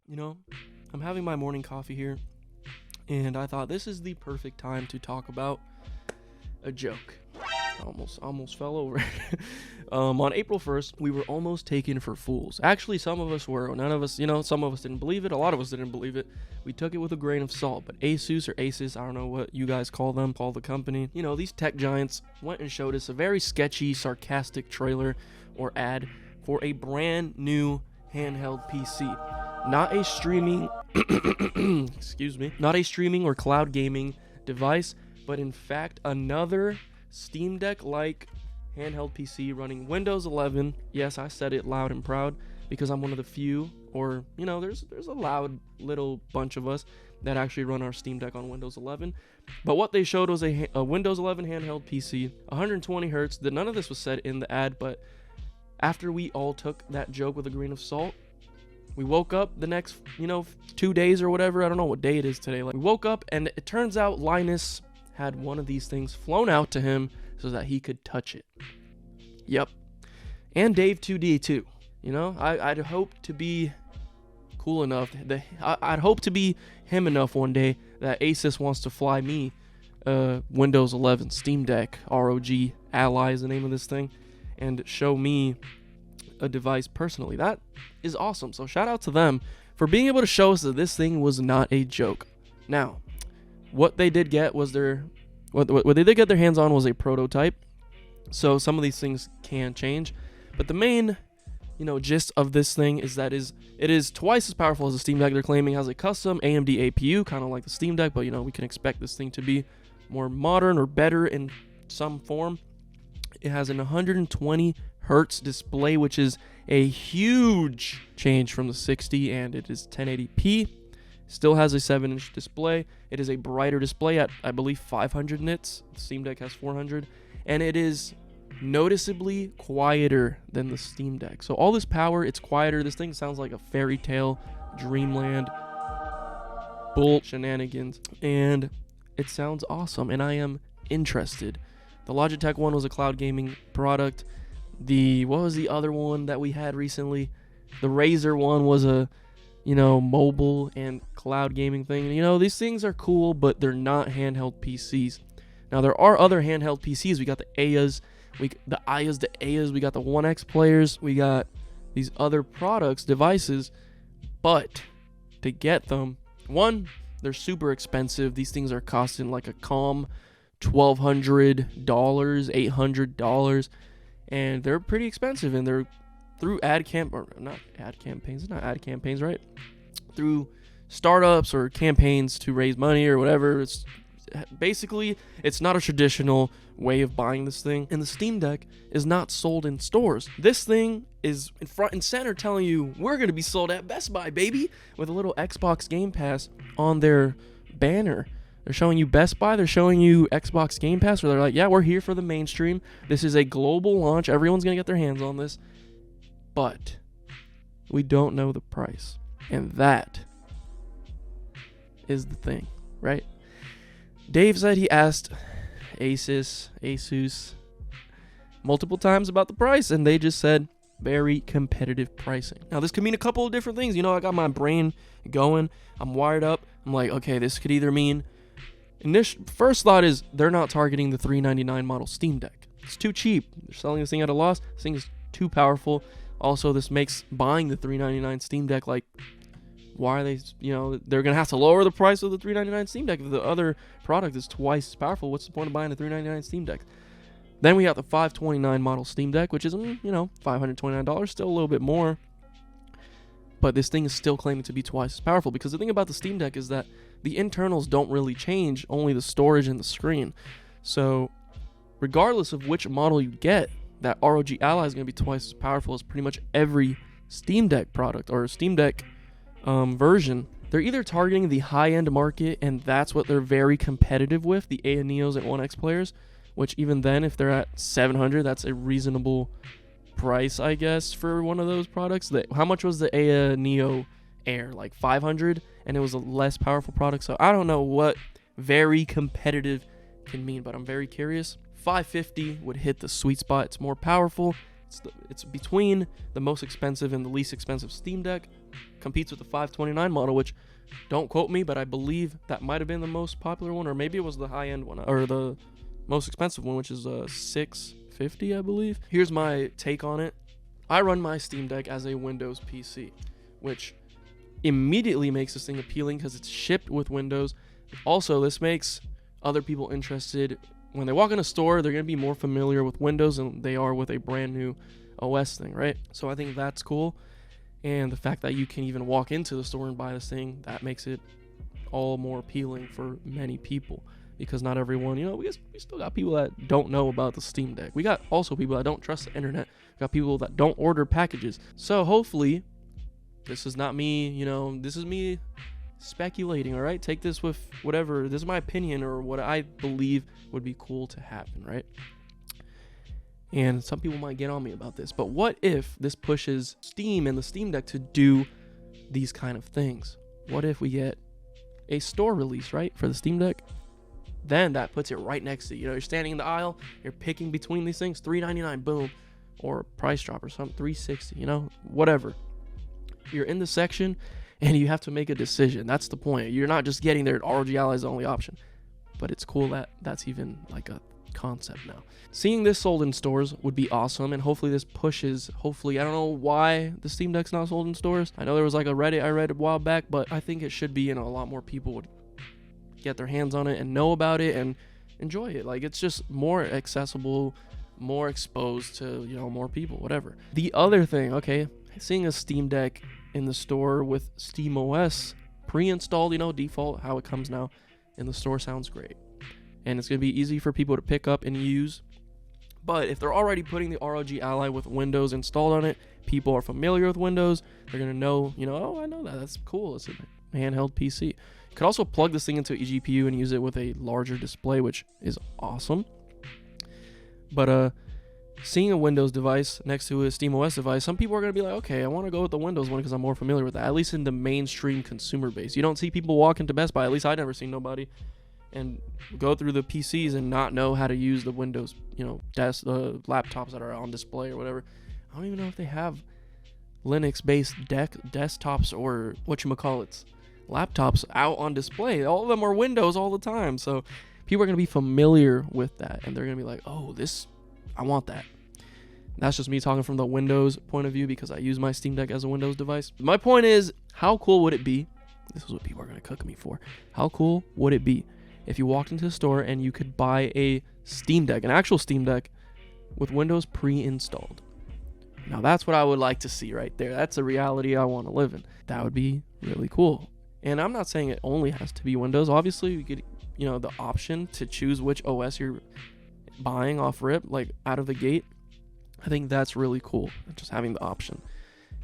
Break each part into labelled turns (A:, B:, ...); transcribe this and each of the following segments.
A: I'm having my morning coffee here, and I thought this is the perfect time to talk about a joke. Almost fell over. On April 1st, we were almost taken for fools. Actually, some of us were. None of us, some of us didn't believe it. A lot of us didn't believe it. We took it with a grain of salt. But Asus or Asus, I don't know what you guys call the company. These tech giants went and showed us a very sketchy, sarcastic trailer or ad for a brand new handheld PC. Not a streaming, not a streaming or cloud gaming device, but in fact another Steam Deck-like handheld PC running Windows 11. Yes, I said it loud and proud because I'm one of the few, or there's a loud little bunch of us that actually run our Steam Deck on Windows 11. But what they showed was a Windows 11 handheld PC, 120 hertz. None of this was said in the ad, but after we all took that joke with a grain of salt, we woke up the next, 2 days or whatever. I don't know what day it is today. We woke up and it turns out Linus had one of these things flown out to him so that he could touch it. Yep. And Dave 2D too. I'd hope to be cool enough. I'd hope to be him enough one day that Asus wants to fly me Windows 11 Steam Deck ROG Ally is the name of this thing, and show me a device personally. That is awesome. So shout out to them for being able to show us that this thing was not a joke. Now, what they did get was what they did get their hands on was a prototype. So some of these things can change, but the main gist of this thing is that it is twice as powerful as the Steam Deck. They're claiming it has a custom AMD APU, kind of like the Steam Deck, but we can expect this thing to be more modern or better in some form. It has an 120 hertz display, which is a huge change from the 60, and it is 1080p. Still has a 7-inch display. It is a brighter display at, I believe, 500 nits. The Steam Deck has 400. And it is noticeably quieter than the Steam Deck. So all this power, it's quieter. This thing sounds like a fairy tale, dreamland, bull shenanigans. And it sounds awesome, and I am interested. The Logitech one was a cloud gaming product. What was the other one that we had recently? The Razer one was a mobile and cloud gaming thing. These things are cool, but they're not handheld PCs. Now, there are other handheld PCs. We got the Ayas, we got the One X players, we got these other products, devices, but to get them, one, they're super expensive. These things are costing like a calm $1,200, $800, and they're pretty expensive, and they're through not ad campaigns, right? Through startups or campaigns to raise money or whatever. It's not a traditional way of buying this thing. And the Steam Deck is not sold in stores. This thing is in front and center telling you, we're going to be sold at Best Buy, baby, with a little Xbox Game Pass on their banner. They're showing you Best Buy, they're showing you Xbox Game Pass, where they're like, yeah, we're here for the mainstream. This is a global launch. Everyone's going to get their hands on this. But we don't know the price. And that is the thing, right? Dave said he asked Asus multiple times about the price, and they just said very competitive pricing. Now, this could mean a couple of different things. I got my brain going. I'm wired up. I'm like, okay, this could either mean... First thought is they're not targeting the $399 model Steam Deck. It's too cheap. They're selling this thing at a loss. This thing is too powerful. Also, this makes buying the $399 Steam Deck why are they, they're going to have to lower the price of the $399 Steam Deck. If the other product is twice as powerful, what's the point of buying the $399 Steam Deck? Then we got the $529 model Steam Deck, which is, $529, still a little bit more. But this thing is still claiming to be twice as powerful, because the thing about the Steam Deck is that the internals don't really change, only the storage and the screen. So regardless of which model you get, that ROG Ally is going to be twice as powerful as pretty much every Steam Deck product or Steam Deck version. They're either targeting the high-end market, and that's what they're very competitive with, the Aya Neos and One X players, which even then, if they're at $700, that's a reasonable price, I guess, for one of those products. How much was the Aya Neo Air? Like $500, and it was a less powerful product. So I don't know what very competitive can mean, but I'm very curious. $550 would hit the sweet spot. It's more powerful, It's between the most expensive and the least expensive Steam Deck. Competes with the 529 model, which, don't quote me, but I believe that might have been the most popular one, or maybe it was the high-end one, or the most expensive one, which is $650, I believe. Here's my take on it. I run my Steam Deck as a Windows PC, which immediately makes this thing appealing because it's shipped with Windows. Also, this makes other people interested. When they walk in a store, they're going to be more familiar with Windows than they are with a brand new OS thing, right? So I think that's cool. And the fact that you can even walk into the store and buy this thing, that makes it all more appealing for many people. Because not everyone, we still got people that don't know about the Steam Deck. We got also people that don't trust the internet. We got people that don't order packages. So hopefully, this is not me, this is me speculating, all right? Take this with whatever. This is my opinion or what I believe would be cool to happen, right? And some people might get on me about this, but what if this pushes Steam and the Steam Deck to do these kind of things? What if we get a store release, right, for the Steam Deck? Then that puts it right next to you. You're standing in the aisle, you're picking between these things, $399, boom, or price drop or something, $360, whatever. You're in the section and you have to make a decision. That's the point. You're not just getting there. ROG Ally is the only option. But it's cool that that's even like a concept now. Seeing this sold in stores would be awesome, and hopefully this pushes, I don't know why the Steam Deck's not sold in stores. I know there was like a Reddit I read a while back, but I think it should be, a lot more people would get their hands on it and know about it and enjoy it. Like, it's just more accessible, more exposed to, more people, whatever. The other thing, okay, seeing a Steam Deck in the store with SteamOS pre-installed, default, how it comes now in the store sounds great. And it's going to be easy for people to pick up and use. But if they're already putting the ROG Ally with Windows installed on it, people are familiar with Windows, they're going to know, oh, I know that. That's cool. It's a handheld PC. You could also plug this thing into a GPU and use it with a larger display, which is awesome. But seeing a Windows device next to a SteamOS device, some people are going to be like, okay, I want to go with the Windows one because I'm more familiar with that, at least in the mainstream consumer base. You don't see people walk into Best Buy, at least I've never seen nobody, and go through the PCs and not know how to use the Windows, laptops that are on display or whatever. I don't even know if they have Linux-based desktops or laptops out on display. All of them are Windows all the time. So people are going to be familiar with that, and they're going to be like, oh, I want that. That's just me talking from the Windows point of view because I use my Steam Deck as a Windows device. My point is, how cool would it be? This is what people are going to cook me for. How cool would it be if you walked into the store and you could buy a Steam Deck, an actual Steam Deck with Windows pre-installed? Now that's what I would like to see right there. That's a reality I want to live in. That would be really cool. And I'm not saying it only has to be Windows. Obviously, you get, the option to choose which OS you're buying off rip, like out of the gate. I think that's really cool, just having the option.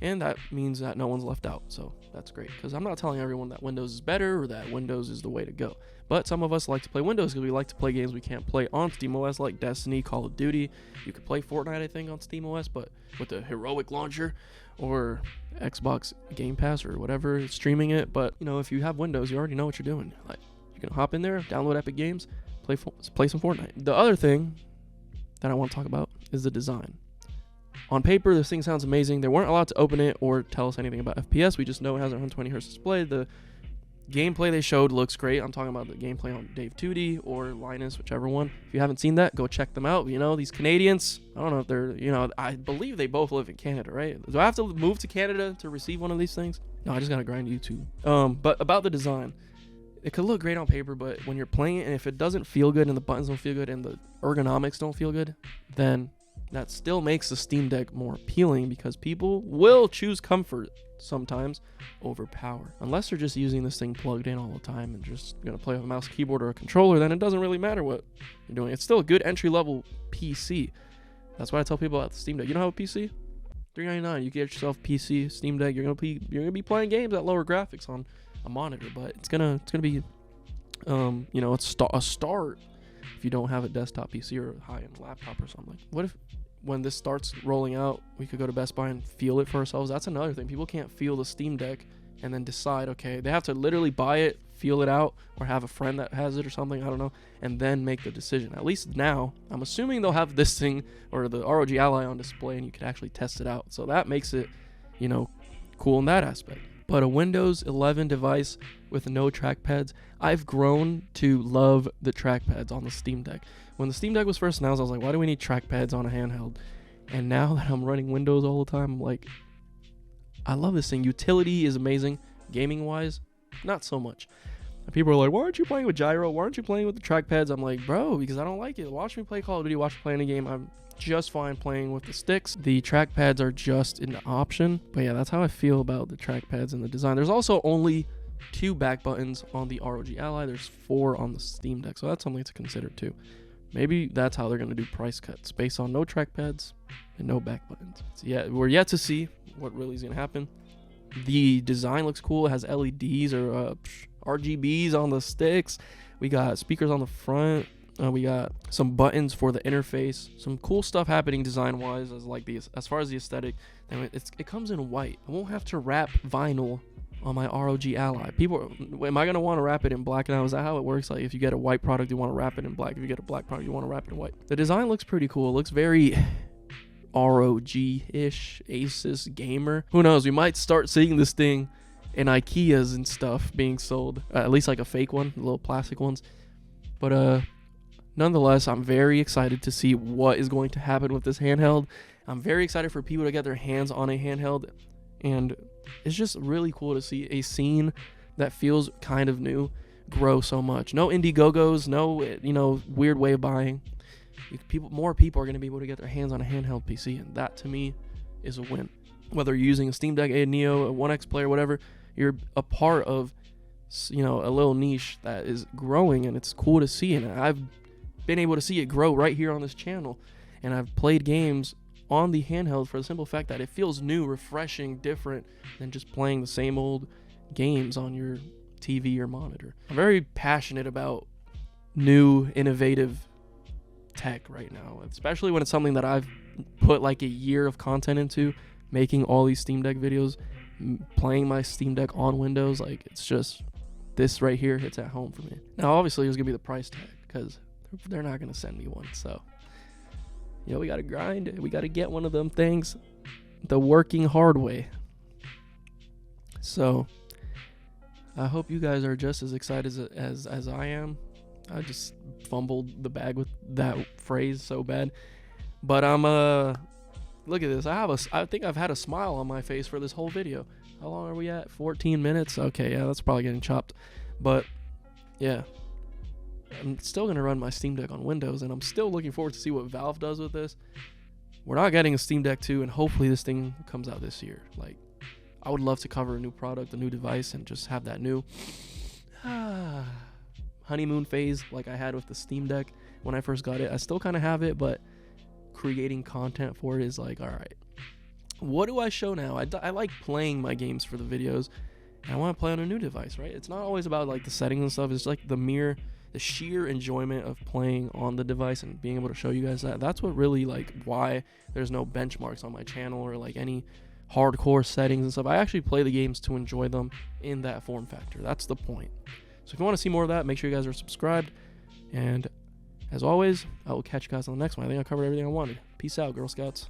A: And that means that no one's left out. So that's great, because I'm not telling everyone that Windows is better or that Windows is the way to go. But some of us like to play Windows because we like to play games we can't play on SteamOS, like Destiny, Call of Duty. You could play Fortnite, I think, on SteamOS, but with the heroic launcher or Xbox Game Pass or whatever, streaming it. But, if you have Windows, you already know what you're doing. Like, you can hop in there, download Epic Games, play some Fortnite. The other thing that I want to talk about is the design. On paper, this thing sounds amazing. They weren't allowed to open it or tell us anything about FPS. We just know it has a 120 Hz display. The gameplay they showed looks great. I'm talking about the gameplay on Dave 2D or Linus, whichever one. If you haven't seen that, go check them out. These Canadians, I don't know if they're, I believe they both live in Canada, right? Do I have to move to Canada to receive one of these things? No, I just got to grind YouTube. But about the design, it could look great on paper, but when you're playing it, and if it doesn't feel good and the buttons don't feel good and the ergonomics don't feel good, then that still makes the Steam Deck more appealing, because people will choose comfort sometimes over power. Unless they're just using this thing plugged in all the time and just going to play with a mouse, keyboard, or a controller, then it doesn't really matter what you're doing. It's still a good entry-level PC. That's why I tell people about the Steam Deck. You don't have a PC? $399. You get yourself a PC, Steam Deck. You're gonna be playing games at lower graphics on a monitor, but it's gonna be it's a start if you don't have a desktop PC or a high-end laptop or something. What if when this starts rolling out, we could go to Best Buy and feel it for ourselves? That's another thing. People can't feel the Steam Deck and then decide, okay, they have to literally buy it, feel it out or have a friend that has it or something, I don't know, and then make the decision. At least now, I'm assuming they'll have this thing or the ROG Ally on display and you could actually test it out. So that makes it, you know, cool in that aspect. But a Windows 11 device with no trackpads, I've grown to love the trackpads on the Steam Deck. When the Steam Deck was first announced, I was like, why do we need trackpads on a handheld? And now that I'm running Windows all the time, I'm like, I love this thing. Utility is amazing. Gaming wise, not so much. And people are like, why aren't you playing with gyro? Why aren't you playing with the trackpads? I'm like, bro, because I don't like it. Watch me play Call of Duty, watch me play any game. I'm just fine playing with the sticks. The trackpads are just an option. But yeah, that's how I feel about the trackpads and the design. There's also only 2 back buttons on the ROG Ally. There's 4 on the Steam Deck. So that's something to consider too. Maybe that's how they're going to do price cuts, based on no trackpads and no back buttons. So yeah, we're yet to see what really is going to happen. The design looks cool. It has LEDs or RGBs on the sticks. We got speakers on the front. We got some buttons for the interface. Some cool stuff happening design-wise, as far as the aesthetic. And it comes in white. I won't have to wrap vinyl on my ROG Ally. People, am I gonna want to wrap it in black now? Is that how it works? Like, if you get a white product, you want to wrap it in black. If you get a black product, you want to wrap it in white. The design looks pretty cool. It looks very ROG-ish, Asus gamer. Who knows? We might start seeing this thing in IKEAs and stuff being sold. At least like a fake one, the little plastic ones. But nonetheless, I'm very excited to see what is going to happen with this handheld. I'm very excited for people to get their hands on a handheld. And it's just really cool to see a scene that feels kind of new grow so much. No Indiegogos, no, weird way of buying. More people are going to be able to get their hands on a handheld PC, and that to me is a win. Whether you're using a Steam Deck, a Neo, a 1X player, whatever, you're a part of, a little niche that is growing, and it's cool to see. And I've been able to see it grow right here on this channel, and I've played games on the handheld for the simple fact that it feels new, refreshing, different than just playing the same old games on your TV or monitor. I'm very passionate about new, innovative tech right now, especially when it's something that I've put like a year of content into, making all these Steam Deck videos, playing my Steam Deck on Windows. Like, it's just, this right here hits at home for me. Now obviously there's gonna be the price tag, because they're not gonna send me one, so we gotta grind. We gotta get one of them things the working hard way. So I hope you guys are just as excited as I am. I just fumbled the bag with that phrase so bad, but look at this. I think I've had a smile on my face for this whole video. How long are we at? 14 minutes. Okay, yeah, that's probably getting chopped, but yeah, I'm still gonna run my Steam Deck on Windows, and I'm still looking forward to see what Valve does with this. We're not getting a Steam Deck 2, and hopefully this thing comes out this year. Like, I would love to cover a new product, a new device, and just have that new honeymoon phase like I had with the Steam Deck when I first got it. I still kind of have it, but creating content for it is like, all right, what do I show now? I like playing my games for the videos, and I want to play on a new device, right? It's not always about like the settings and stuff. It's like the sheer enjoyment of playing on the device and being able to show you guys that. That's what really, like, why there's no benchmarks on my channel or like any hardcore settings and stuff. I actually play the games to enjoy them in that form factor. That's the point. So if you want to see more of that, make sure you guys are subscribed. And as always, I will catch you guys on the next one. I think I covered everything I wanted. Peace out, Girl Scouts.